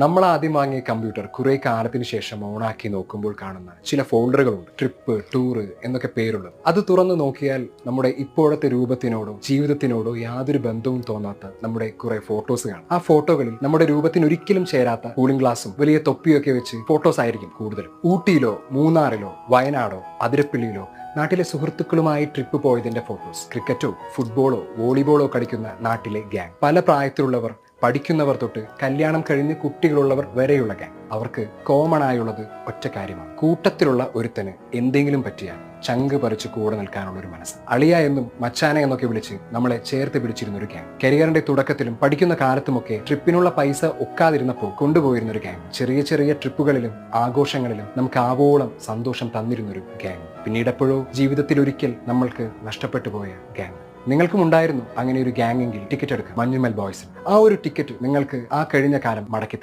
നമ്മൾ ആദ്യം വാങ്ങിയ കമ്പ്യൂട്ടർ കുറെ കാലത്തിന് ശേഷം ഓണാക്കി നോക്കുമ്പോൾ കാണുന്ന ചില ഫോൾഡറുകളുണ്ട്. ട്രിപ്പ്, ടൂറ് എന്നൊക്കെ പേരുള്ളത്. അത് തുറന്നു നോക്കിയാൽ നമ്മുടെ ഇപ്പോഴത്തെ രൂപത്തിനോടോ ജീവിതത്തിനോടോ യാതൊരു ബന്ധവും തോന്നാത്ത നമ്മുടെ കുറെ ഫോട്ടോസ് കാണാം. ആ ഫോട്ടോകളിൽ നമ്മുടെ രൂപത്തിന് ഒരിക്കലും ചേരാത്ത കൂളിംഗ് ഗ്ലാസും വലിയ തൊപ്പിയൊക്കെ വെച്ച് ഫോട്ടോസ് ആയിരിക്കും കൂടുതലും. ഊട്ടിയിലോ മൂന്നാറിലോ വയനാടോ അതിരപ്പള്ളിയിലോ നാട്ടിലെ സുഹൃത്തുക്കളുമായി ട്രിപ്പ് പോയതിന്റെ ഫോട്ടോസ്. ക്രിക്കറ്റോ ഫുട്ബോളോ വോളിബോളോ കളിക്കുന്ന നാട്ടിലെ ഗ്യാങ്. പല പ്രായത്തിലുള്ളവർ, പഠിക്കുന്നവർ തൊട്ട് കല്യാണം കഴിഞ്ഞ് കുട്ടികളുള്ളവർ വരെയുള്ള ഗ്യാങ്. അവർക്ക് കോമൺ ആയുള്ളത് ഒറ്റ കാര്യമാണ്: കൂട്ടത്തിലുള്ള ഒരുത്തന് എന്തെങ്കിലും പറ്റിയാൽ ചങ്ക് പറിച്ച് കൂടെ നിൽക്കാനുള്ള ഒരു മനസ്സ്. അളിയ എന്നും മച്ചാന എന്നൊക്കെ വിളിച്ച് നമ്മളെ ചേർത്ത് പിടിച്ചിരുന്ന ഒരു ഗ്യാങ്. കരിയറിന്റെ തുടക്കത്തിലും പഠിക്കുന്ന കാലത്തുമൊക്കെ ട്രിപ്പിനുള്ള പൈസ ഒക്കാതിരുന്നപ്പോൾ കൊണ്ടുപോയിരുന്ന ഒരു ഗ്യാങ്. ചെറിയ ചെറിയ ട്രിപ്പുകളിലും ആഘോഷങ്ങളിലും നമുക്ക് ആവോളം സന്തോഷം തന്നിരുന്നൊരു ഗ്യാങ്. പിന്നീട് എപ്പോഴോ ജീവിതത്തിൽ ഒരിക്കൽ നമ്മൾക്ക് നഷ്ടപ്പെട്ടു പോയ ഗ്യാങ്. നിങ്ങൾക്കും ഉണ്ടായിരുന്നു അങ്ങനെ ഒരു ഗ്യാങ് എങ്കിൽ ടിക്കറ്റ് എടുക്കുക മഞ്ഞുമൽ ബോയ്സിൽ. ആ ഒരു ടിക്കറ്റ് നിങ്ങൾക്ക് ആ കഴിഞ്ഞ കാലം മടക്കി തരും.